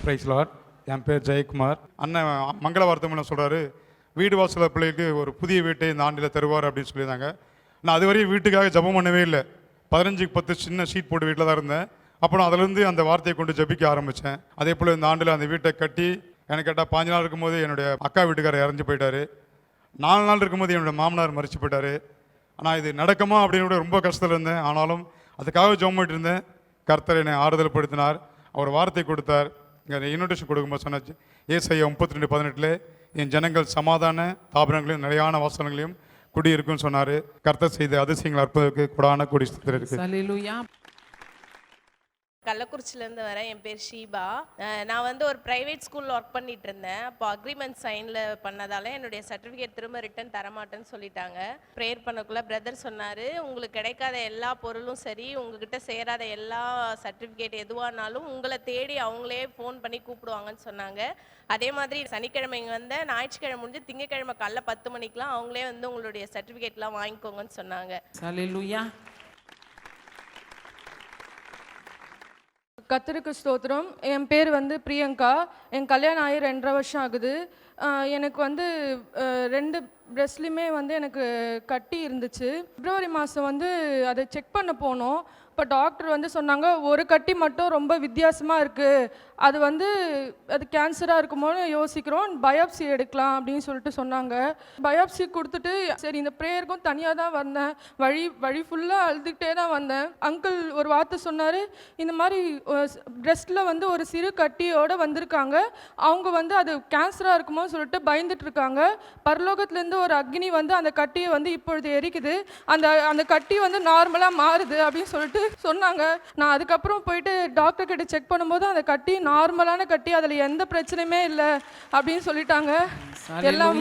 Price Lord. என் பேர் ஜெயக்குமார். அண்ணன் மங்கள வார்த்தை மூலம் சொல்கிறாரு, வீடு வாசல பிள்ளைக்கு ஒரு புதிய வீட்டை இந்த ஆண்டில் தருவார் அப்படின்னு சொல்லியிருந்தாங்க. நான் அதுவரையும் வீட்டுக்காக ஜெபம் பண்ணவே இல்லை. 15க்கு 10 சின்ன ஷீட் போட்டு வீட்டில் தான் இருந்தேன். அப்புறம் அதிலேருந்து அந்த வார்த்தையை கொண்டு ஜெபிக்க ஆரம்பித்தேன். அதே போல் இந்த ஆண்டில் அந்த வீட்டை கட்டி எனக்கு கேட்டால் 15 நாள் இருக்கும்போது என்னுடைய அக்கா வீட்டுக்காரர் இறந்து போயிட்டார். 4 நாள் இருக்கும்போது என்னுடைய மாமனார் மறிச்சு போயிட்டார். ஆனால் இது நடக்குமா அப்படின்னு கூட ரொம்ப கஷ்டத்தில் இருந்தேன். ஆனாலும் அதுக்காக ஜெபம் பண்ணிட்டு இருந்தேன். கர்த்தர் என்னை ஆறுதல் படுத்தினார். அவர் வார்த்தை கொடுத்தார். இங்கே இன்விடேஷன் கொடுக்கும்போது சொன்னாச்சு, ஏசாயா 32:18 என் ஜனங்கள் சமாதான தாபனங்களையும் நிலையான வாசனங்களையும் குடியிருக்குன்னு சொன்னார். கர்த்தர் செய்த அதிசயங்கள் அற்புதத்துக்கு கொடான கொடி இருக்கு. கள்ளக்குறிச்சிலேருந்து வரேன். என் பேர் ஷீபா. நான் ஒரு ப்ரைவேட் ஸ்கூலில் ஒர்க் பண்ணிட்டு இருந்தேன். அப்போ அக்ரிமெண்ட் சைனில் பண்ணதால் என்னுடைய சர்டிஃபிகேட் திரும்ப ரிட்டன் தரமாட்டேன்னு சொல்லிட்டாங்க. ப்ரேயர் பண்ணக்குள்ளே பிரதர் சொன்னார், உங்களுக்கு கிடைக்காத எல்லா பொருளும் சரி, உங்ககிட்ட சேராத எல்லா சர்டிஃபிகேட் எதுவானாலும் உங்களை தேடி அவங்களே ஃபோன் பண்ணி கூப்பிடுவாங்கன்னு சொன்னாங்க. அதே மாதிரி சனிக்கிழமை வந்தேன், ஞாயிற்றுக்கிழமை முடிஞ்சு திங்கக்கிழமை காலைல 10 மணிக்கெலாம் அவங்களே உங்களுடைய சர்டிஃபிகேட்லாம் வாங்கிக்கோங்கன்னு சொன்னாங்க. ஹல்லேலூயா. கர்த்தருக்கு ஸ்தோத்திரம். என் பேர் பிரியங்கா. என் கல்யாணம் ஆகி 2.5 வருஷம் ஆகுது. எனக்கு 2 ப்ரெஸ்ட்லையுமே எனக்கு கட்டி இருந்துச்சு. பிப்ரவரி மாதம் அதை செக் பண்ண போனோம். இப்போ டாக்டர் சொன்னாங்க, ஒரு கட்டி மட்டும் ரொம்ப வித்தியாசமாக இருக்குது, அது அது கேன்சராக இருக்குமோன்னு யோசிக்கிறோம், பயாப்சி எடுக்கலாம் அப்படின்னு சொல்லிட்டு சொன்னாங்க. பயாப்சி கொடுத்துட்டு சரி இந்த ப்ரேயருக்கும் தனியாக தான் வந்தேன். வழி ஃபுல்லாக அழுதுகிட்டே தான் வந்தேன். அங்கிள் ஒரு வார்த்தை சொன்னார், இந்த மாதிரி பிரெஸ்ட்டில் ஒரு சிறு கட்டியோடு வந்திருக்காங்க, அவங்க அது கேன்சராக இருக்குமோன்னு சொல்லிட்டு பயந்துட்டு இருக்காங்க. பரலோகத்துலேருந்து ஒரு அக்னி அந்த கட்டியை இப்பொழுது எரிக்குது, அந்த கட்டி நார்மலாக மாறுது அப்படின்னு சொல்லிட்டு சொன்னாங்க. நான் அதுக்கப்புறம் போயிட்டு டாக்டர் கிட்ட செக் பண்ணும்போது அந்த கட்டி நார்மலான கட்டி, அதில் எந்த பிரச்சனையுமே இல்லை அப்படின்னு சொல்லிட்டாங்க. எல்லாம்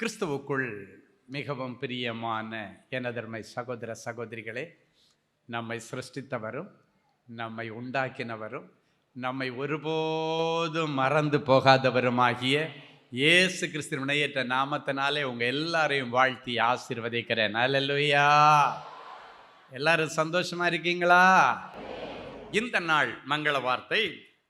கிறிஸ்துவுக்குள் மிகவும் பிரியமான எனதர்மை சகோதர சகோதரிகளே, நம்மை சிருஷ்டித்தவரும் நம்மை உண்டாக்கினவரும் நம்மை ஒருபோதும் மறந்து போகாதவருமாகிய இயேசு கிறிஸ்துவின் வினையேற்ற நாமத்தினாலே உங்கள் எல்லாரையும் வாழ்த்தி ஆசீர்வதிக்கிறேன். அல்லேலூயா. எல்லாரும் சந்தோஷமா இருக்கீங்களா? இந்த நாள் மங்கள வார்த்தை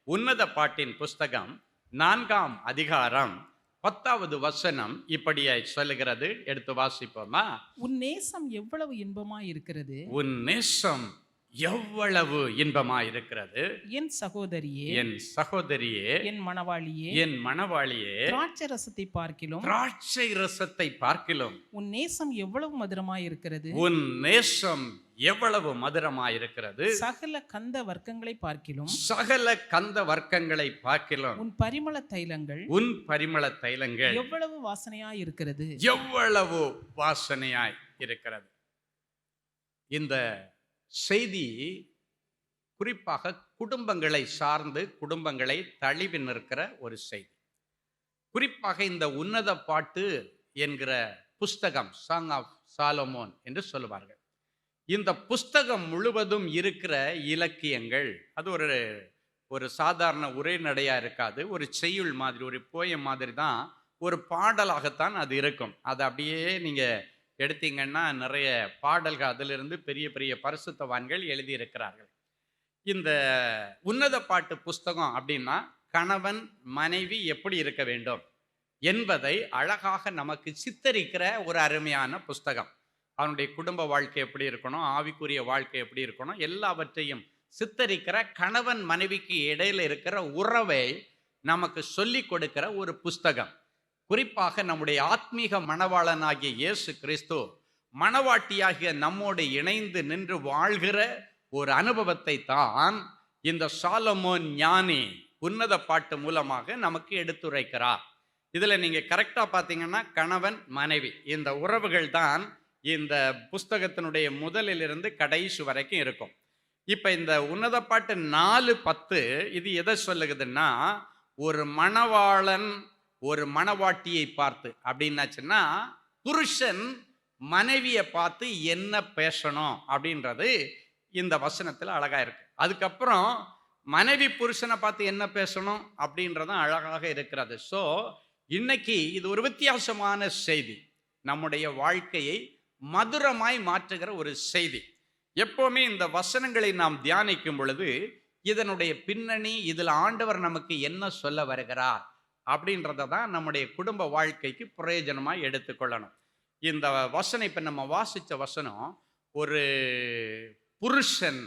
உன்னத பாட்டின் புஸ்தகம் 4ஆம் அதிகாரம் 10வது வசனம் இப்படியாய் சொல்லுகிறது. எடுத்து வாசிப்போமா? உன் நேசம் எவ்வளவு இன்பமாய் இருக்கிறது, உன் நேசம் எவ்வளவு இன்பமாய் இருக்கிறது, என் சகோதரியே, என் சகோதரியே, என் மணவாளியே, என் மணவாளியே, திராட்சை ரசத்தை பார்க்கிலும், திராட்சை ரசத்தை பார்க்கிலும் உன் நேசம் எவ்வளவு மதுரமாய் இருக்கிறது, உன் நேசம் எவ்வளவு மதுரமாய் இருக்கிறது, சகல கந்த வர்க்கங்களை பார்க்கிலும், சகல கந்த வர்க்கங்களை பார்க்கிலும் உன் பரிமள தைலங்கள், உன் பரிமள தைலங்கள் எவ்வளவு வாசனையாய் இருக்கிறது, எவ்வளவு வாசனையாய் இருக்கிறது. இந்த செய்தி குறிப்பாக குடும்பங்களை சார்ந்து, குடும்பங்களை தழுவி நிற்கிற ஒரு செய்தி. குறிப்பாக இந்த உன்னத பாட்டு என்கிற புஸ்தகம், சாங் ஆஃப் சாலமோன் என்று சொல்லுவார்கள். இந்த புஸ்தகம் முழுவதும் இருக்கிற இலக்கியங்கள், அது ஒரு சாதாரண உரைநடையா இருக்காது. ஒரு செய்யுள் மாதிரி, ஒரு போயம் மாதிரி தான், ஒரு பாடலாகத்தான் அது இருக்கும். அது அப்படியே நீங்க எடுத்தீங்கன்னா நிறைய பாடல்கள் அதிலிருந்து பெரிய பெரிய பரிசுத்தவான்கள் எழுதியிருக்கிறார்கள். இந்த உன்னத பாட்டு புஸ்தகம் அப்படின்னா கணவன் மனைவி எப்படி இருக்க வேண்டும் என்பதை அழகாக நமக்கு சித்தரிக்கிற ஒரு அருமையான புஸ்தகம். அவனுடைய குடும்ப வாழ்க்கை எப்படி இருக்கணும், ஆவிக்குரிய வாழ்க்கை எப்படி இருக்கணும், எல்லாவற்றையும் சித்தரிக்கிற, கணவன் மனைவிக்கு இடையில இருக்கிற உறவை நமக்கு சொல்லி கொடுக்கிற ஒரு புஸ்தகம். குறிப்பாக நம்முடைய ஆத்மீக மணவாளனாகிய இயேசு கிறிஸ்து மணவாட்டியாகிய நம்மோடு இணைந்து நின்று வாழ்கிற ஒரு அனுபவத்தை தான் இந்த சாலமோன் ஞானி உன்னத பாட்டு மூலமாக நமக்கு எடுத்துரைக்கிறார். இதுல நீங்க கரெக்டா பார்த்தீங்கன்னா கணவன் மனைவி இந்த உறவுகள் தான் இந்த புஸ்தகத்தினுடைய முதலிலிருந்து கடைசி வரைக்கும் இருக்கும். இப்ப இந்த உன்னத பாட்டு 4:10 இது எதை சொல்லுகுதுன்னா, ஒரு மணவாளன் ஒரு மணவாட்டியை பார்த்து, அப்படின்னாச்சுன்னா புருஷன் மனைவியை பார்த்து என்ன பேசணும் அப்படின்றது இந்த வசனத்தில் அழகா இருக்கு. அதுக்கப்புறம் மனைவி புருஷனை பார்த்து என்ன பேசணும் அப்படின்றதும் அழகாக இருக்கிறது. ஸோ இன்னைக்கு இது ஒரு வித்தியாசமான செய்தி, நம்முடைய வாழ்க்கையை மதுரமாய் மாற்றுகிற ஒரு செய்தி. எப்பவுமே இந்த வசனங்களை நாம் தியானிக்கும் பொழுது இதனுடைய பின்னணி, இதில் ஆண்டவர் நமக்கு என்ன சொல்ல வருகிறார் அப்படின்றத தான் நம்முடைய குடும்ப வாழ்க்கைக்கு பிரயோஜனமாக எடுத்துக்கொள்ளணும். இந்த வசனம், இப்போ நம்ம வாசித்த வசனம், ஒரு புருஷன்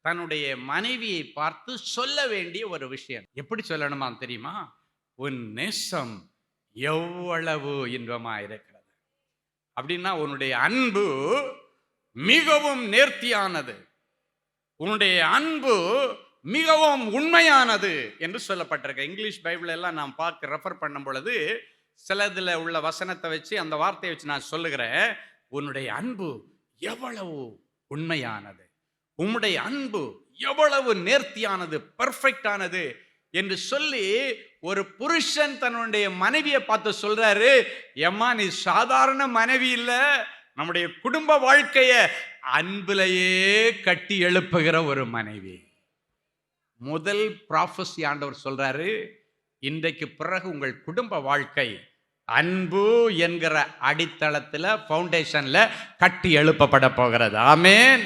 தன்னுடைய மனைவியை பார்த்து சொல்ல வேண்டிய ஒரு விஷயம். எப்படி சொல்லணுமா தெரியுமா? உன் நேசம் எவ்வளவு இன்பமா இருக்கிறது அப்படின்னா, உன்னுடைய அன்பு மிகவும் நேர்த்தியானது, உன்னுடைய அன்பு மிகவும் உண்மையானது என்று சொல்லப்பட்டிருக்கு. இங்கிலீஷ் பைபிள் எல்லாம் நான் ரெஃபர் பண்ணும் பொழுது சிலதுல உள்ள வசனத்தை வச்சு, அந்த வார்த்தையை வச்சு நான் சொல்லுகிறேன். உன்னுடைய அன்பு எவ்வளவு உண்மையானது, உம்முடைய அன்பு எவ்வளவு நேர்த்தியானது, பெர்ஃபெக்டானது என்று சொல்லி ஒரு புருஷன் தன்னுடைய மனைவியை பார்த்து சொல்றாரு, எம்மா நீ சாதாரண மனைவி இல்ல, நம்முடைய குடும்ப வாழ்க்கைய அன்பிலேயே கட்டி எழுப்புகிற ஒரு மனைவி. முதல் ப்ராஃபஸி ஆண்டவர் சொல்றாரு, இன்றைக்கு பிறகு உங்கள் குடும்ப வாழ்க்கை அன்பு என்கிற அடித்தளத்துல, ஃபவுண்டேஷன்ல கட்டி எழுப்பப்பட போகிறது. ஆமென்.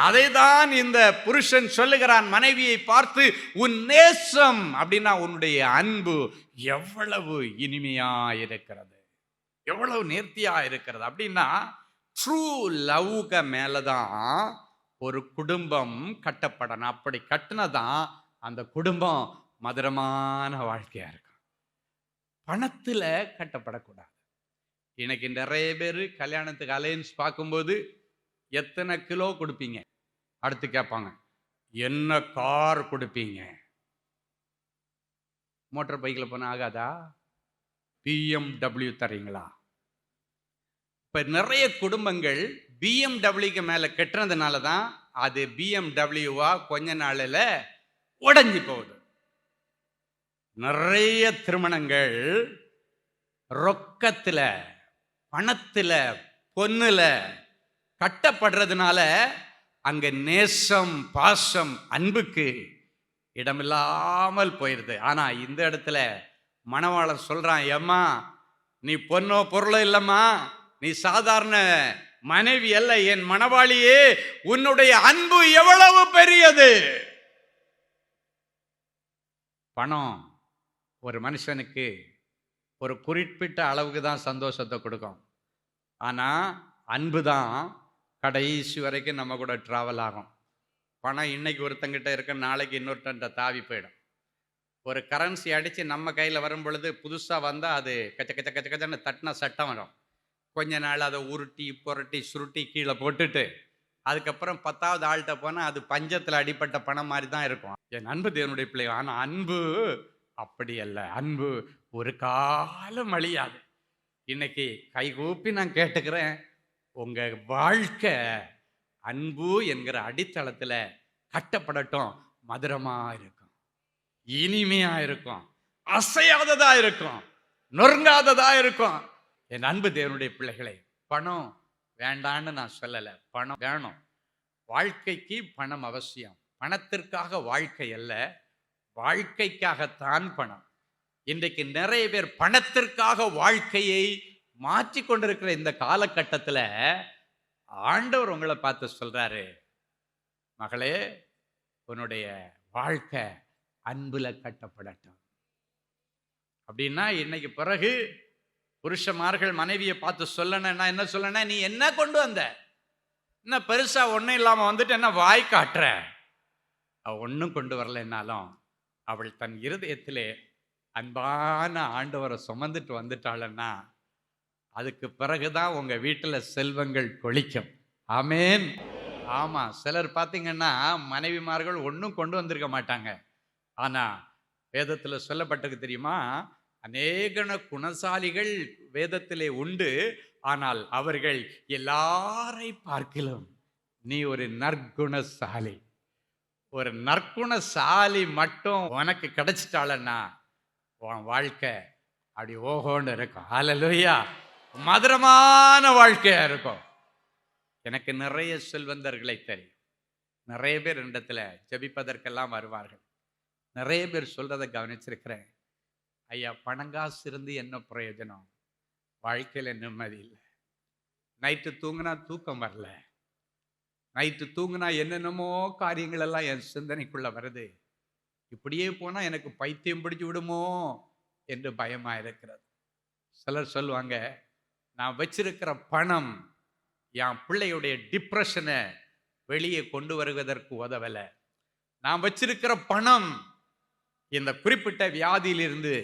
அதைதான் இந்த புருஷன் சொல்லுகிறான் மனைவியை பார்த்து, உன் நேசம் அப்படின்னா உன்னுடைய அன்பு எவ்வளவு இனிமையா இருக்கிறது, எவ்வளவு நேர்த்தியா இருக்கிறது அப்படின்னா, ட்ரூ லவ்வுக்கு மேலதான் ஒரு குடும்பம் கட்டப்படணும். அப்படி கட்டினதான் அந்த குடும்பம் மதுரமான வாழ்க்கையா இருக்கும். பணத்துல கட்டப்படக்கூடாது. இன்னைக்கு நிறைய பேர் கல்யாணத்துக்கு அலையன்ஸ் பார்க்கும்போது எத்தனை கிலோ கொடுப்பீங்க, அடுத்து கேட்பாங்க என்ன கார் கொடுப்பீங்க. மோட்டார் பைக்கில் போனா ஆகாதா? BMW தரீங்களா? இப்ப நிறைய குடும்பங்கள் BMW மேல கட்டுறதுனால தான் அது BMW கொஞ்ச நாளில் உடைஞ்சு போகுது. நிறைய திருமணங்கள் ரொக்கத்துல, பணத்துல, பொண்ணுல கட்டப்படுறதுனால அங்க நேசம், பாசம், அன்புக்கு இடமில்லாமல் போயிடுது. ஆனா இந்த இடத்துல மணவாளன் சொல்றான், ஏம்மா நீ பொண்ணோ பொருளோ இல்லம்மா, நீ சாதாரண மனைவி அல்ல, என் மணவாளியே, உன்னுடைய அன்பு எவ்வளவு பெரியது. பணம் ஒரு மனுஷனுக்கு ஒரு குறிப்பிட்ட அளவுக்கு தான் சந்தோஷத்தை கொடுக்கும். ஆனா அன்பு தான் கடைசி வரைக்கும் நம்ம கூட டிராவல் ஆகும். பணம் இன்னைக்கு ஒருத்தங்கிட்ட இருக்க, நாளைக்கு இன்னொருத்தன்ட்ட தாவி போயிடும். ஒரு கரன்சி அடித்து நம்ம கையில் வரும் பொழுது புதுசாக வந்தால் அது கச்ச கச்ச கச்ச கச்சன்னு தட்டின சட்டம் வரும். கொஞ்ச நாள் அதை உருட்டி புரட்டி சுருட்டி கீழே போட்டுட்டு அதுக்கப்புறம் 10வது ஆள்கிட்ட போனால் அது பஞ்சத்தில் அடிப்பட்ட பணம் மாதிரி தான் இருக்கும். என் அன்பு தேவனுடைய பிள்ளை. ஆனால் அன்பு அப்படி அல்ல. அன்பு ஒரு காலம் அழியாது. இன்னைக்கு கைகூப்பி நான் கேட்டுக்கிறேன், உங்க வாழ்க்கை அன்பு என்கிற அடித்தளத்துல கட்டப்படட்டும். மதுரமா இருக்கும், இனிமையா இருக்கும், அசையாததா இருக்கும், நொறுங்காததா இருக்கும். என் அன்பு தேவனுடைய பிள்ளைகளை, பணம் வேண்டான்னு நான் சொல்லல, பணம் வேணும். வாழ்க்கைக்கு பணம் அவசியம். பணத்திற்காக வாழ்க்கை அல்ல, வாழ்க்கைக்காகத்தான் பணம். இன்றைக்கு நிறைய பேர் பணத்திற்காக வாழ்க்கையை மாற்றி கொண்டிருக்கிற இந்த காலகட்டத்தில் ஆண்டவர் உங்களை பார்த்து சொல்றாரு, மகளே உன்னுடைய வாழ்க்கை அன்புல கட்டப்படட்டும். அப்படின்னா இன்னைக்கு பிறகு புருஷமார்கள் மனைவியை பார்த்து சொல்லணும்னா என்ன சொல்லணும்? நீ என்ன கொண்டு வந்த, என்ன பெருசா ஒன்றும் இல்லாமல் வந்துட்டு என்ன வாய் காட்டுற? அவள் ஒன்றும் கொண்டு வரலைன்னாலும் அவள் தன் இருதயத்திலே அன்பான ஆண்டவரை சுமந்துட்டு வந்துட்டாளன்னா அதுக்கு பிறகுதான் உங்க வீட்டில் செல்வங்கள் கொளிக்கும். ஆமேன். ஆமா, சிலர் பார்த்தீங்கன்னா மனைவிமார்கள் ஒன்றும் கொண்டு வந்திருக்க மாட்டாங்க. ஆனா வேதத்தில் சொல்லப்பட்டிருக்கு தெரியுமா, அநேக குணசாலிகள் வேதத்திலே உண்டு, ஆனால் அவர்கள் எல்லாரை பார்க்கிலும் நீ ஒரு நற்குணசாலி. ஒரு நற்குணசாலி மட்டும் உனக்கு கிடைச்சிட்டாளன்னா உன் வாழ்க்கை அப்படி ஓஹோன்னு இருக்கும். ஹல்லேலூயா. மதுரமான வாழ்க்கையா இருக்கும். எனக்கு நிறைய செல்வந்தர்களை தெரியும். நிறைய பேர் இடத்துல ஜெபிப்பதற்கெல்லாம் வருவார்கள். நிறைய பேர் சொல்றதை கவனிச்சிருக்கிறேன். ஐயா, பணங்காசு இருந்து என்ன பிரயோஜனம்? வாழ்க்கையில் நிம்மதி இல்லை. நைட்டு தூங்கினா தூக்கம் வரல. நைட்டு தூங்கினா என்னென்னமோ காரியங்கள் எல்லாம் என் சிந்தனைக்குள்ள வருது. இப்படியே போனா எனக்கு பைத்தியம் பிடிச்சு விடுமோ என்று பயமா இருக்கிறது. சிலர் சொல்லுவாங்க, நான் வச்சிருக்கிற பணம் என் பிள்ளையுடைய டிப்ரெஷனை வெளியே கொண்டு வருவதற்கு உதவல. நான் வச்சிருக்கிற பணம் இந்த குறிப்பிட்ட வியாதியிலிருந்து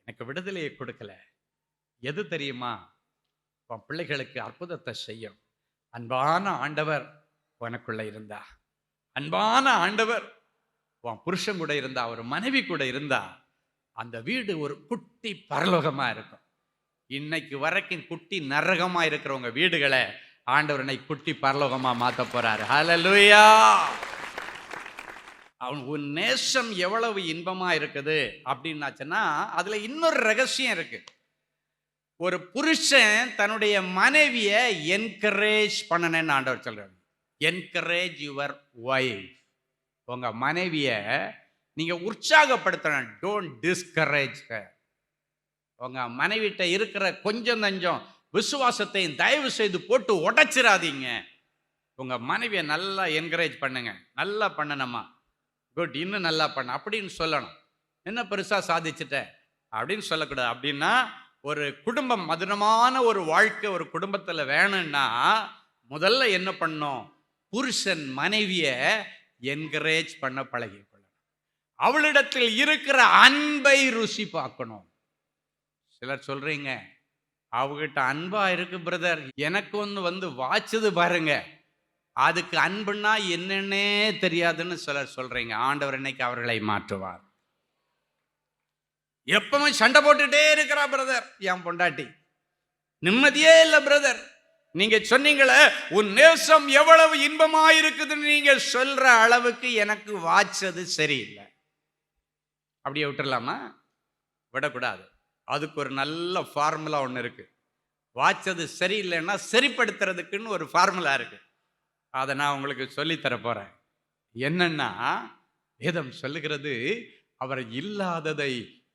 எனக்கு விடுதலையை கொடுக்கல. எது தெரியுமா? உன் பிள்ளைகளுக்கு அற்புதத்தை செய்யும் அன்பான ஆண்டவர் உனக்குள்ள இருந்தா, அன்பான ஆண்டவர் உன் புருஷன் கூட இருந்தா, ஒரு மனைவி கூட இருந்தா, அந்த வீடு ஒரு குட்டி பரலோகமா இருக்கும். இன்னைக்கு வரைக்கும் குட்டி நரகமா இருக்கிறவங்க வீடுகளை ஆண்டவர் இன்னைக்கு குட்டி பரலோகமா மாத்த போறாரு. ஹல்லேலூயா! அவன் உன் நேசம் எவ்வளவு இன்பமா இருக்குது அப்படின்னாச்சுன்னா அதுல இன்னொரு ரகசியம் இருக்கு. ஒரு புருஷன் தன்னுடைய மனைவியை என்கரேஜ் பண்ணணும்னு ஆண்டவர் சொல்றாரு. Encourage your wife. உங்க மனைவிய நீங்க உற்சாகப்படுத்தணும். Don't discourage her. உங்க மனைவிட்ட இருக்கிற கொஞ்சம் நஞ்சம் விசுவாசத்தை தயவு செய்து போட்டு உடைச்சிடாதீங்க. உங்க மனைவியை நல்லா என்கரேஜ் பண்ணுங்க. நல்லா பண்ணணுமா, குட், இன்னும் நல்லா பண்ண அப்படின்னு சொல்லணும். என்ன பெருசா சாதிச்சுட்ட அப்படின்னு சொல்லக்கூடாது. அப்படின்னா ஒரு குடும்பம், மதுரமான ஒரு வாழ்க்கை ஒரு குடும்பத்துல வேணும்னா முதல்ல என்ன பண்ணணும்? புருஷன் மனைவிய என்கரேஜ் பண்ண பழகிக்கொள்ளணும். அவளிடத்தில் இருக்கிற அன்பை ருசி பார்க்கணும். சிலர் சொல்றீங்க, அவகிட்ட அன்பா இருக்கு பிரதர், எனக்கு ஒன்று வந்து வாச்சுது பாருங்க, அதுக்கு அன்புன்னா என்னன்னே தெரியாதுன்னு சிலர் சொல்றீங்க. ஆண்டவர் இன்னைக்கு அவர்களை மாற்றுவார். எப்பவும் சண்டை போட்டுட்டே இருக்கிறா பிரதர் என் பொண்டாட்டி, நிம்மதியே இல்லை பிரதர். நீங்க சொன்னீங்களே உன் நேசம் எவ்வளவு இன்பமா இருக்குதுன்னு நீங்க சொல்ற அளவுக்கு எனக்கு வாச்சது சரியில்லை. அப்படியே விட்டுறலாமா? விடக்கூடாது. அதுக்கு ஒரு நல்ல ஃபார்முலா ஒன்று இருக்கு. வாச்சது சரியில்லைன்னா சரிப்படுத்துறதுக்குன்னு ஒரு ஃபார்முலா இருக்கு. அதை நான் உங்களுக்கு சொல்லித்தர போறேன். என்னன்னா, வேதம் சொல்லுகிறது, அவர் இல்லாததை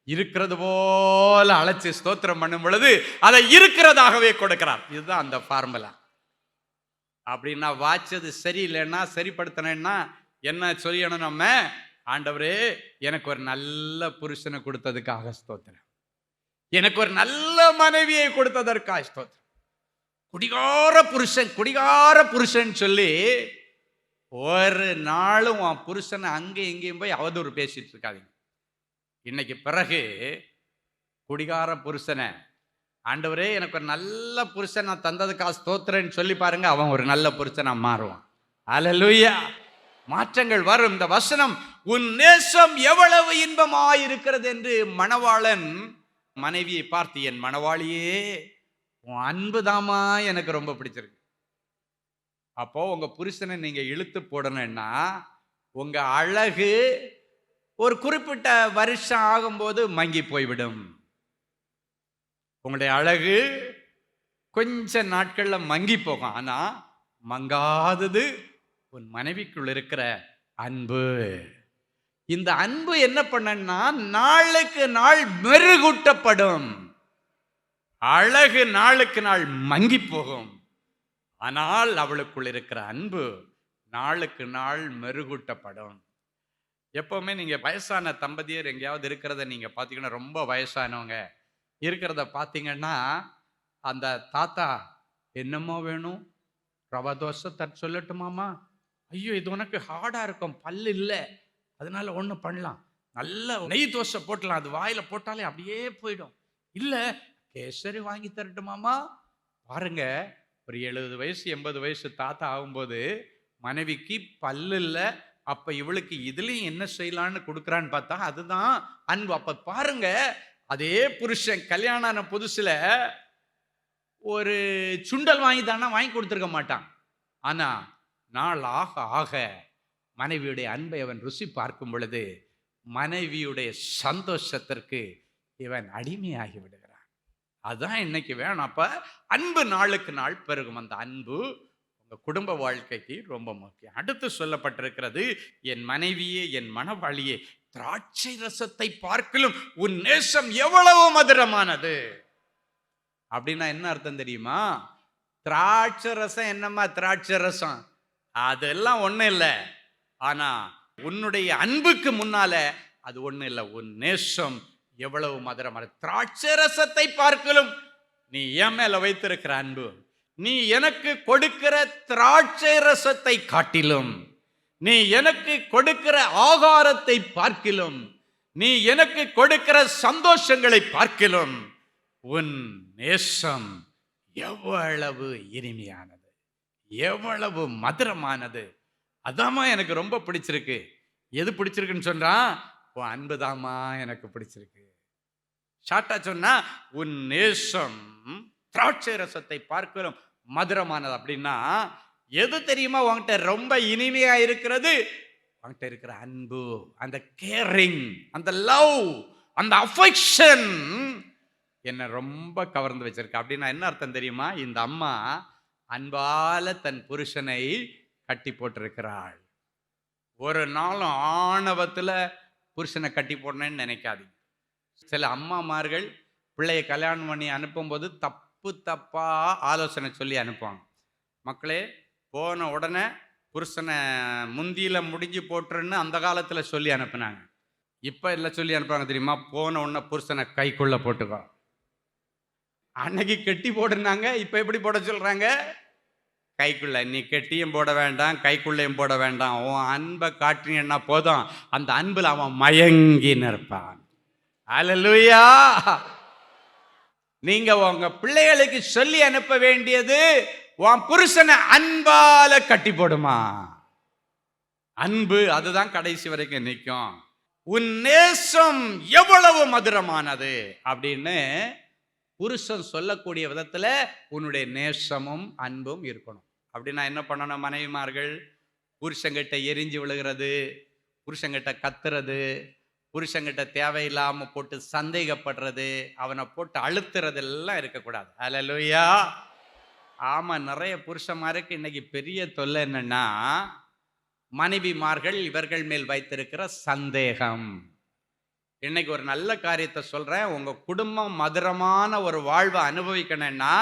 இருக்கிறது போல அழைச்சி ஸ்தோத்திரம் பண்ணும் பொழுது அதை இருக்கிறதாகவே கொடுக்கிறார். இதுதான் அந்த ஃபார்முலா. அப்படின்னா வாச்சது சரியில்லைன்னா சரிப்படுத்தணும்னா என்ன சொல்லணும்? நம்ம, ஆண்டவரே எனக்கு ஒரு நல்ல புருஷனை கொடுத்ததுக்காக ஸ்தோத்திரம், எனக்கு ஒரு நல்ல மனைவியை கொடுத்ததற்காக ஸ்தோத்திரம். குடிகார புருஷன் சொல்லி ஒரு நாளும் உன் புருஷனை அங்கே எங்கேயும் போய் அவதூறு பேசிட்டு இருக்காதீங்க. இன்னைக்கு பிறகு குடிகார புருஷனை, ஆண்டவரே எனக்கு ஒரு நல்ல புருஷன் நான் தந்ததுக்காக ஸ்தோத்திரன்னு சொல்லி பாருங்க, அவன் ஒரு நல்ல புருஷனா மாறுவான். அல்லேலூயா! மாற்றங்கள் வரும். இந்த வசனம், உன் நேசம் எவ்வளவு இன்பமாயிருக்கிறது என்று மணவாளன் மனைவியை பார்த்து, என் மணவாளியே உன் அன்புதாமா எனக்கு ரொம்ப பிடிச்சிருக்கு. அப்போ உங்க புருஷனை நீங்க இழுத்து போடணும்னா உங்க அழகு ஒரு குறிப்பிட்ட வருஷம் ஆகும்போது மங்கி போய்விடும். உங்களுடைய அழகு கொஞ்ச நாட்கள்ல மங்கி போகும். ஆனா மங்காதது உன் மனைவிக்குள் இருக்கிற அன்பு. இந்த அன்பு என்ன பண்ணா நாளுக்கு நாள் மெருகூட்டப்படும். அழகு நாளுக்கு நாள் மங்கி போகும். ஆனால் அவளுக்குள் இருக்கிற அன்பு நாளுக்கு நாள் மெருகூட்டப்படும். எப்பவுமே நீங்க வயசான தம்பதியர் எங்கேயாவது இருக்கிறத நீங்க பார்த்தீங்கன்னா, ரொம்ப வயசானவங்க இருக்கிறத பார்த்தீங்கன்னா, அந்த தாத்தா என்னமோ வேணும், ரவா தோசை தட்டு சொல்லட்டுமாமா, ஐயோ இது உனக்கு ஹார்டா இருக்கும், பல்லு இல்லை, அதனால ஒன்று பண்ணலாம், நல்ல நெய் தோசை போட்டலாம், அது வாயில போட்டாலே அப்படியே போயிடும், இல்லை கேசரி வாங்கி தரட்டுமாமா. பாருங்க, ஒரு 70 வயசு 80 வயசு தாத்தா ஆகும்போது மனைவிக்கு பல்லு இல்லை, அப்ப இவளுக்கு இதுலயும் என்ன செய்யலான்னு கொடுக்குறான்னு பார்த்தா அதுதான் அன்பு. அப்ப பாருங்க, அதே புருஷன் கல்யாணம் ஆன புதுசுல ஒரு சுண்டல் வாங்கி கொடுத்துருக்க மாட்டான். ஆனா நாள் ஆக ஆக மனைவியுடைய அன்பை அவன் ருசி பார்க்கும் பொழுது மனைவியுடைய சந்தோஷத்திற்கு இவன் அடிமையாகி விடுகிறான். அதுதான் இன்னைக்கு வேணும். அப்ப அன்பு நாளுக்கு நாள் பெருகும். அந்த அன்பு உங்க குடும்ப வாழ்க்கைக்கு ரொம்ப முக்கியம். அடுத்து சொல்லப்பட்டிருக்கிறது, என் மனைவியே என் மணவாளியே திராட்சை ரசத்தை பார்க்கிலும் உன் நேசம் எவ்வளவு மதுரமானது. அப்படின்னா என்ன அர்த்தம் தெரியுமா? திராட்சை ரசம் என்னம்மா திராட்சை ரசம், அதெல்லாம் ஒண்ணும் இல்லை. ஆனா உன்னுடைய அன்புக்கு முன்னால அது ஒண்ணும் இல்லை. உன் நேசம் எவ்வளவு மதுரமானது. திராட்சை ரசத்தை பார்க்கிலும் நீ என் மேல வைத்திருக்கிற அன்பு, நீ எனக்கு கொடுக்கிற திராட்சை ரசத்தை காட்டிலும், நீ எனக்கு கொடுக்கிற ஆகாரத்தை பார்க்கிலும், நீ எனக்கு கொடுக்கிற சந்தோஷங்களை பார்க்கிலும் உன் நேசம் எவ்வளவு இனிமையானது, எவ்வளவு மதுரமானது. அதாம்மா எனக்கு ரொம்ப பிடிச்சிருக்கு. எது பிடிச்சிருக்குன்னு சொன்னா, உன் அன்புதாம்மா எனக்கு பிடிச்சிருக்கு. ஷார்ட்டா சொன்னா, உன் நேசம் திராட்சை ரசத்தை பார்க்கிறோம் மதுரமானது. அப்படின்னா எது தெரியுமா உன்கிட்ட ரொம்ப இனிமையா இருக்கிறது? உன்கிட்ட இருக்கிற அன்பு, அந்த கேரிங், அந்த லவ், அந்த அஃபெக்ஷன் என்ன ரொம்ப கவர்ந்து வச்சிருக்கு. அப்படின்னா என்ன அர்த்தம் தெரியுமா? இந்த அம்மா அன்பால தன் புருஷனை கட்டி போட்டிருக்கிறாள். ஒரு நாளும் ஆணவத்துல புருஷனை கட்டி போடணும்னு நினைக்காதீங்க. சில அம்மாமார்கள் பிள்ளையை கல்யாணம் பண்ணி அனுப்பும்போது தப்பா ஆலோசனை சொல்லி அனுப்புவாங்க. மக்களே, போன உடனே புருஷனை முந்தியில முடிஞ்சு போட்டுருன்னு அந்த காலத்துல சொல்லி அனுப்புனாங்க. இப்ப இல்லை சொல்லி அனுப்புறாங்க தெரியுமா? போன உடனே புருஷனை கைக்குள்ள போட்டுக்கோ. அன்னைக்கு கெட்டி போடுனாங்க, இப்ப எப்படி போட சொல்றாங்க? கைக்குள்ள. நீ கெட்டியும் போட வேண்டாம், கைக்குள்ளையும் போட வேண்டாம். உன் அன்பை காட்டினா போதும், அந்த அன்புல அவன் மயங்கி நிற்பான். அல்லேலூயா. நீங்க உங்க பிள்ளைகளுக்கு சொல்லி அனுப்ப வேண்டியது, உன் புருஷனை அன்பால கட்டி போடுமா. அன்பு அதுதான் கடைசி வரைக்கும் நிற்கும். உன் நேசம் எவ்வளவு மதுரமானது அப்படின்னு புருஷன் சொல்லக்கூடிய விதத்துல உன்னுடைய நேசமும் அன்பும் இருக்கணும். அப்படின்னா என்ன பண்ணணும்? மனைவிமார்கள் புருஷங்கிட்ட எரிஞ்சு விழுகிறது, புருஷங்கிட்ட கத்துறது, புருஷங்கிட்ட தேவையில்லாம போட்டு சந்தேகப்படுறது, அவனை போட்டு அழுத்துறது எல்லாம் இருக்கக்கூடாது. அல்லேலூயா. ஆமா, நிறைய புருஷன்மாருக்கு இன்னைக்கு பெரிய தொல்லை என்னன்னா, மனைவிமார்கள் இவர்கள் மேல் வைத்திருக்கிற சந்தேகம். இன்னைக்கு ஒரு நல்ல காரியத்தை சொல்றேன். உங்க குடும்பம் மதுரமான ஒரு வாழ்வை அனுபவிக்கணும்னா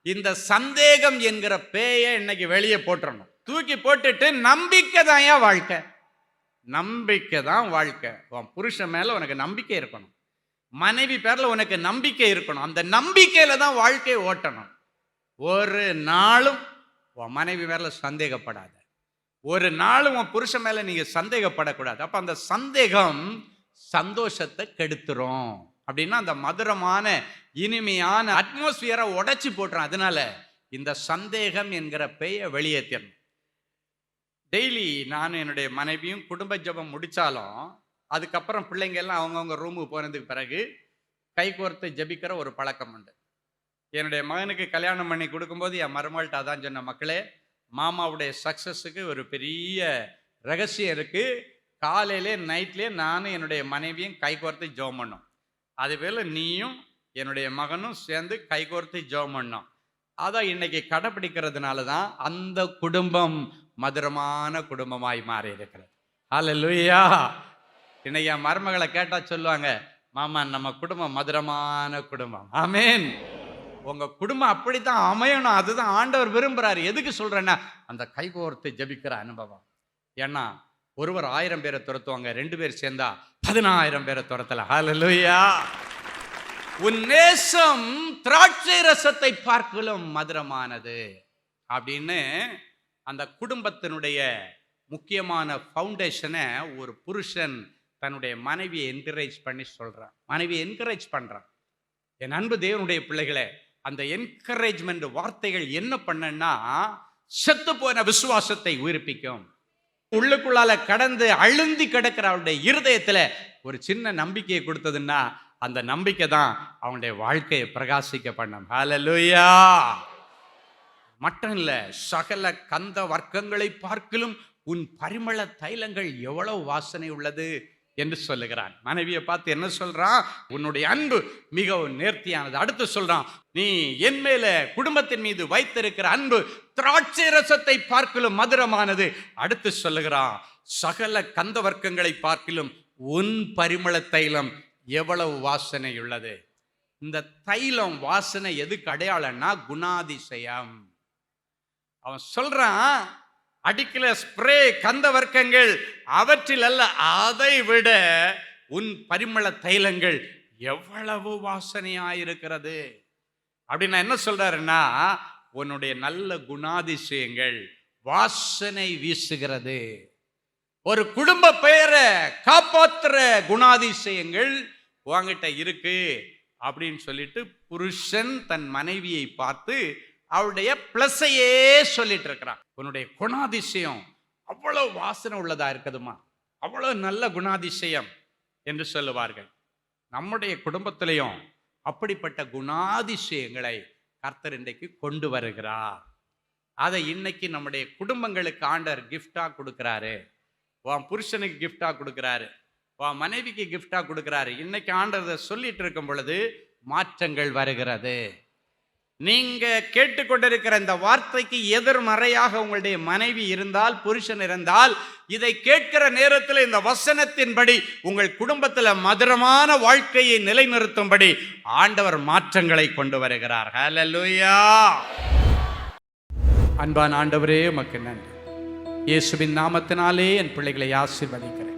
இந்த சந்தேகம் என்கிற பேயை இன்னைக்கு வெளியே போட்டுறணும். தூக்கி போட்டுட்டு நம்பிக்கை தான் ஏன் வாழ்க்கை, நம்பிக்கை தான் வாழ்க்கை. உன் புருஷன் மேல உனக்கு நம்பிக்கை இருக்கணும், மனைவி பேர்ல உனக்கு நம்பிக்கை இருக்கணும். அந்த நம்பிக்கையில தான் வாழ்க்கையை ஓட்டணும். ஒரு நாளும் உன் மனைவி மேல சந்தேகப்படாத, ஒரு நாளும் உன் புருஷன் மேல நீங்க சந்தேகப்படக்கூடாது. அப்ப அந்த சந்தேகம் சந்தோஷத்தை கெடுத்துரும். அப்படின்னா அந்த மதுரமான இனிமையான அட்மாஸ்பியரை உடைச்சி போட்டுரும். அதனால இந்த சந்தேகம் என்கிற பெயை வெளியேற்றணும். டெய்லி நானும் என்னுடைய மனைவியும் குடும்ப ஜெபம் முடிச்சாலும் அதுக்கப்புறம் பிள்ளைங்க எல்லாம் அவங்கவுங்க ரூமுக்கு போனதுக்கு பிறகு கை கோர்த்து ஜெபிக்கிற ஒரு பழக்கம் உண்டு. என்னுடைய மகனுக்கு கல்யாணம் பண்ணி கொடுக்கும்போது என் மருமகள்கிட்ட அதான் சொன்ன, மக்களே, மாமாவுடைய சக்சஸுக்கு ஒரு பெரிய ரகசியம் இருக்கு. காலையிலே நைட்லேயே நானும் என்னுடைய மனைவியும் கைகோர்த்து ஜெபம் பண்ணோம். அதுபோல நீயும் என்னுடைய மகனும் சேர்ந்து கைகோர்த்து ஜெபம் பண்ணோம். அதை இன்னைக்கு கடைப்பிடிக்கிறதுனால தான் அந்த குடும்பம் மதுரமான குடும்பமாய் மாறி இருக்கிறது. அல்லேலூயா. இன்னைக்கு என் மருமகளை கேட்டா சொல்லுவாங்க, மாமா நம்ம குடும்பம் மதுரமான குடும்பம். ஆமேன். உங்க குடும்பம் அப்படித்தான் அமையணும், அதுதான் ஆண்டவர் விரும்புறாரு. எதுக்கு சொல்றேன்னா, அந்த கைகோர்த்து ஜெபிக்கிற அனுபவம். ஏன்னா ஒருவர் 1000 பேரை துரத்துவாங்க, 2 பேர் சேர்ந்தா 10000 பேரை துரத்தல. ஹல்லேலூயா. உன் நேசம் திராட்சை ரசத்தை பார்க்கலும் மதுரமானது அப்படின்னு அந்த குடும்பத்தினுடைய முக்கியமான ஃபவுண்டேஷனை ஒரு புருஷன் தன்னுடைய மனைவியை என்கரேஜ் பண்ணி சொல்றான், மனைவியை என்கரேஜ் பண்றான். என் அன்பு தேவனுடைய பிள்ளைகளே, அந்த என்கரேஜ்மெண்ட் வார்த்தைகள் என்ன பண்ணனா, செத்து போன விசுவாசத்தை உயிர்ப்பிக்கும். உள்ளுக்குள்ளால கடந்து அழுந்தி கிடக்கிற அவனுடைய இருதயத்துல ஒரு சின்ன நம்பிக்கையை கொடுத்ததுன்னா அந்த நம்பிக்கை தான் அவனுடைய வாழ்க்கையை பிரகாசிக்க பண்ணும். ஹல்லேலூயா. மட்டும் இல்ல, சகல கந்த வர்க்கங்களை பார்க்கிலும் உன் பரிமள தைலங்கள் எவ்வளவு வாசனை உள்ளது என்று சொல்லுகிறான். மனைவியை பார்த்து என்ன சொல்றான்? உன்னுடைய அன்பு மிகவும் நேர்த்தியானது. அடுத்து சொல்றான், நீ என் மேல குடும்பத்தின் மீது வைத்திருக்கிற அன்பு திராட்சை ரசத்தை பார்க்கிலும் மதுரமானது. அடுத்து சொல்லுகிறான், சகல கந்த வர்க்கங்களை பார்க்கிலும் உன் பரிமள தைலம் எவ்வளவு வாசனை உள்ளது. இந்த தைலம் வாசனை எதுக்கு அடையாளம்னா குணாதிசயம். அவன் சொல்றான், அடிக்கல ஸ்ப்ரே கந்த வர்க்கங்கள் அவற்றில் அல்ல, அதை விட உன் பரிமள தைலங்கள் எவ்வளவு வாசனையாயிருக்கிறது. அப்படின்னு என்ன சொல்றாருன்னா, உன்னுடைய நல்ல குணாதிசயங்கள் வாசனை வீசுகிறது. ஒரு குடும்ப பெயரை காப்பாற்றுற குணாதிசயங்கள் உன்கிட்ட இருக்கு அப்படின்னு சொல்லிட்டு புருஷன் தன் மனைவியை பார்த்து அவளுடைய பிளஸையே சொல்லிட்டு இருக்கிறான். உன்னுடைய குணாதிசயம் அவ்வளவு வாசனை உள்ளதா இருக்குதுமா, அவ்வளவு நல்ல குணாதிசயம் என்று சொல்லுவார்கள். நம்முடைய குடும்பத்திலையும் அப்படிப்பட்ட குணாதிசயங்களை கர்த்தர் இன்றைக்கு கொண்டு வருகிறார். அதை இன்னைக்கு நம்முடைய குடும்பங்களுக்கு ஆண்டவர் கிஃப்டா கொடுக்கிறாரு. உன் புருஷனுக்கு கிஃப்டா கொடுக்கிறாரு, உன் மனைவிக்கு கிஃப்டா கொடுக்கிறாரு. இன்னைக்கு ஆண்டவர் சொல்லிட்டு இருக்கும் பொழுது மாற்றங்கள் வருகிறது. நீங்க கேட்டுக்கொண்டிருக்கிற இந்த வார்த்தைக்கு எதிர்மறையாக உங்களுடைய மனைவி இருந்தால், புருஷன் இருந்தால், இதை கேட்கிற நேரத்தில் இந்த வசனத்தின்படி உங்கள் குடும்பத்தில் மதுரமான வாழ்க்கையை நிலைநிறுத்தும்படி ஆண்டவர் மாற்றங்களை கொண்டு வருகிறார். ஹல்லேலூயா. அன்பான ஆண்டவரே, உமக்கு நன்றி. இயேசுவின் நாமத்தினாலே என் பிள்ளைகளை ஆசீர்வதிக்கிறேன்.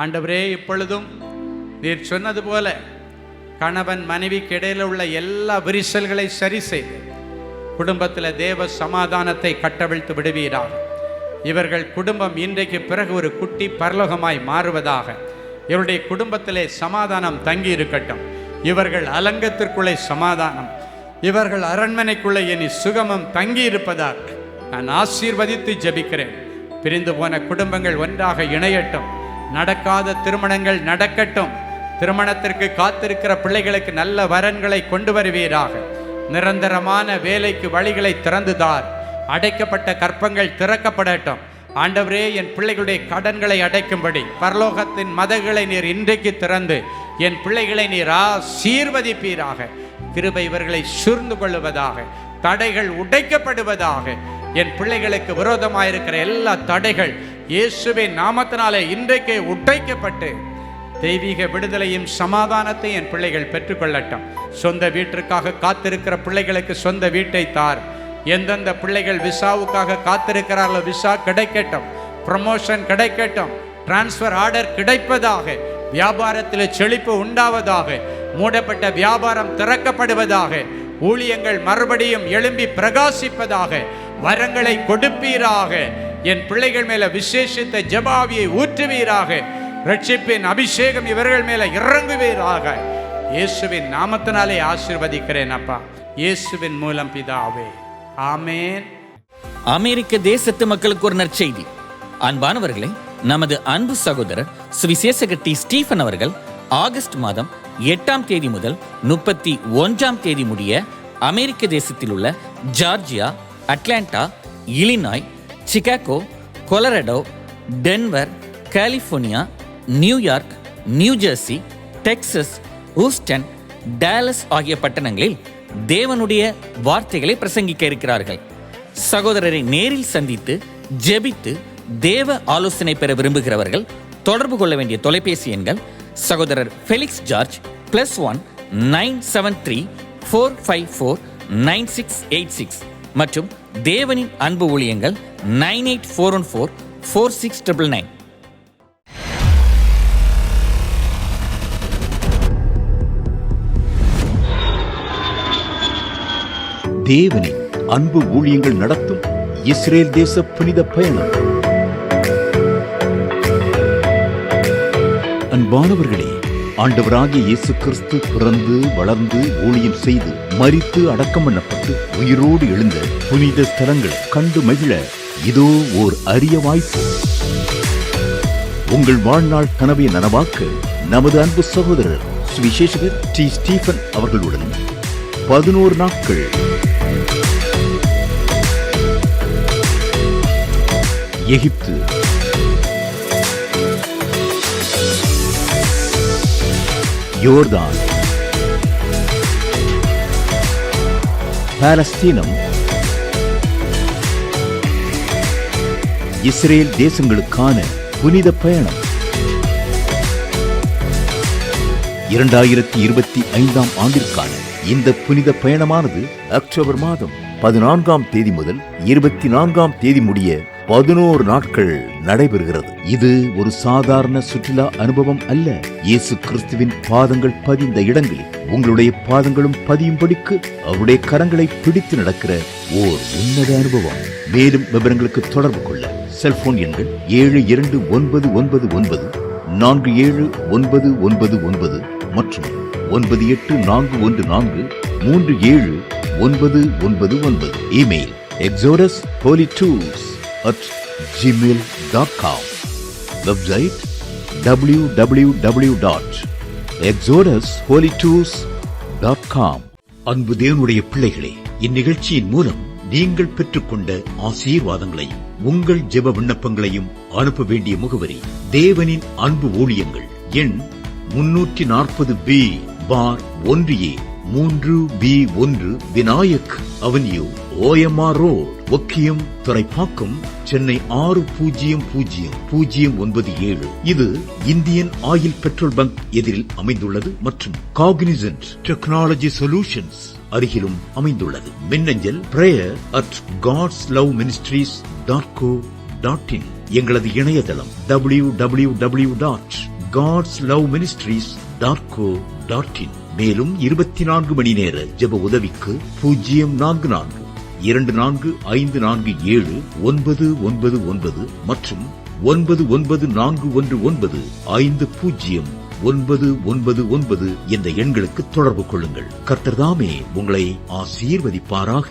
ஆண்டவரே, இப்பொழுதும் நீர் சொன்னது போல கணவன் மனைவிக்கு இடையில உள்ள எல்லா விரிசல்களை சரி செய்து குடும்பத்தில் தேவ சமாதானத்தை கட்டவிழ்த்து விடுவீராக. இவர்கள் குடும்பம் இன்றைக்கு பிறகு ஒரு குட்டி பரலோகமாய் மாறுவதாக. இவருடைய குடும்பத்திலே சமாதானம் தங்கி இருக்கட்டும். இவர்கள் அலங்கத்திற்குள்ளே சமாதானம், இவர்கள் அரண்மனைக்குள்ளே இனி சுகமம் தங்கி இருப்பதாக நான் ஆசீர்வதித்து ஜெபிக்கிறேன். பிரிந்து போன குடும்பங்கள் ஒன்றாக இணையட்டும். நடக்காத திருமணங்கள் நடக்கட்டும். திருமணத்திற்கு காத்திருக்கிற பிள்ளைகளுக்கு நல்ல வரன்களை கொண்டு வருவீராக. நிரந்தரமான வேலைக்கு வழிகளை திறந்துதார். அடைக்கப்பட்ட கற்பங்கள் திறக்கப்படட்டும். ஆண்டவரே, என் பிள்ளைகளுடைய கடன்களை அடைக்கும்படி பரலோகத்தின் மதகுகளை நீர் இன்றைக்கு திறந்து என் பிள்ளைகளை நீர் ஆசீர்வதிப்பீராக. கிருபை இவர்களை சூழ்ந்து கொள்ளுவதாக. தடைகள் உடைக்கப்படுவதாக. என் பிள்ளைகளுக்கு விரோதமாயிருக்கிற எல்லா தடைகள் இயேசுவின் நாமத்தினாலே இன்றைக்கே உடைக்கப்பட்டு தெய்வீக விடுதலையும் சமாதானத்தை என் பிள்ளைகள் பெற்றுக்கொள்ளட்டும். சொந்த வீட்டிற்காக காத்திருக்கிற பிள்ளைகளுக்கு சொந்த வீட்டை தார். எந்தெந்த பிள்ளைகள் விசாவுக்காக காத்திருக்கிறார்களோ விசா கிடைக்கட்டும், ப்ரமோஷன் கிடைக்கட்டும், டிரான்ஸ்ஃபர் ஆர்டர் கிடைப்பதாக. வியாபாரத்தில் செழிப்பு உண்டாவதாக. மூடப்பட்ட வியாபாரம் திறக்கப்படுவதாக. ஊழியங்கள் மறுபடியும் எழும்பி பிரகாசிப்பதாக. வரங்களை கொடுப்பீராக. என் பிள்ளைகள் மேல விசேஷித்த ஜெபாவியை ஊற்றுவீராக. ரட்சிப்பின் அபிஷேகம் இவர்கள் மேல இறங்குவீராக. இயேசுவின் நாமத்தினாலே ஆசீர்வதிக்கிறேன் அப்பா, இயேசுவின் மூலம் பிதாவே, ஆமென். அமெரிக்க தேசத்து மக்களுக்கு ஒரு நற்செய்தி. அன்பானவர்களே, நமது அன்பு சகோதரர் சுவிசேஷகர் டி. ஸ்டீஃபன் அவர்கள் ஆகஸ்ட் மாதம் 8ஆம் தேதி முதல் 31ஆம் தேதி முடிய அமெரிக்க தேசத்தில் உள்ள Georgia, Atlanta, Illinois, Chicago, Colorado, Denver, California, New York, New Jersey, Texas, Houston, Dallas ஆகிய பட்டணங்களில் தேவனுடைய வார்த்தைகளை பிரசங்கிக்க இருக்கிறார்கள். சகோதரரை நேரில் சந்தித்து ஜெபித்து தேவ ஆலோசனை பெற விரும்புகிறவர்கள் தொடர்பு கொள்ள வேண்டிய தொலைபேசி எண்கள் சகோதரர் ஃபெலிக்ஸ் ஜார்ஜ் +1 973 454 9686 மற்றும் தேவனின் அன்பு ஊழியங்கள் 98414 4699. தேவனின் அன்பு ஊழியங்கள் நடத்தும் இஸ்ரேல் தேச புனித பயணம். அன்பானவர்களே, ஆண்டவராகிய இயேசு கிறிஸ்து பிறந்து வளர்ந்து ஊழியம் செய்து மரித்து அடக்கம் பண்ணப்பட்டு உயிரோடு எழுந்த புனித ஸ்தலங்களை கண்டு மகிழ இதோ ஓர் அரிய வாய்ப்பு. உங்கள் வாழ்நாள் கனவை நனவாக்க நமது அன்பு சகோதரர் சுவிசேஷகர் டி. ஸ்டீஃபன் அவர்களுடன் 11 நாட்கள் எகிப்து, யோர்தான், பாலஸ்தீனம், இஸ்ரேல் தேசங்களுக்கான புனித பயணம். 2025 ஆண்டிற்கான இந்த புனித பயணமானது அக்டோபர் மாதம் 14ஆம் தேதி முதல் 24ஆம் தேதி முடிய 11 நாட்கள் நடைபெறுகிறது. இது ஒரு சாதாரண சுற்றுலா அனுபவம் அல்ல. இயேசு கிறிஸ்துவின் பாதங்கள் பதிந்த இடங்களில் உங்களுடைய பாதங்களும் பதியும்படிக்கு அவருடைய கரங்களை பிடித்து நடக்கிற ஓர் உன்னத அனுபவம். மேலும் விவரங்களுக்கு தொடர்பு கொள்ள செல்போன் எண்கள் 7291947999 மற்றும் 9841437999. Email exodusholytours@gmail.com. Website www.exodusholytours.com. அன்பு தேவனுடைய பிள்ளைகளே, இந்நிகழ்ச்சியின் மூலம் நீங்கள் பெற்றுக்கொண்ட ஆசீர்வாதங்களையும் உங்கள் ஜெப விண்ணப்பங்களையும் அனுப்ப வேண்டிய முகவரி தேவனின் அன்பு ஊழியங்கள், எண் 340B பார் 1A 3B1 Vinayak avenue, OMR road, Okkiyam, Thoraipakkam, Chennai 600097. இது இந்தியன் ஆயில் பெட்ரோல் பங்க் எதிரில் அமைந்துள்ளது மற்றும் காக்னிசன்ட் டெக்னாலஜி சொல்யூஷன்ஸ் அருகிலும் அமைந்துள்ளது. மின்னஞ்சல் prayer@godsloveministries.co.in. எங்களது இணையதளம் www.godsloveministries.co.in. மேலும் 24 மணி நேர ஜெப உதவிக்கு 04454547999 மற்றும் 9941950999 என்ற எண்களுக்கு தொடர்பு கொள்ளுங்கள். கர்த்தர் தாமே உங்களை ஆசீர்வதிப்பாராக.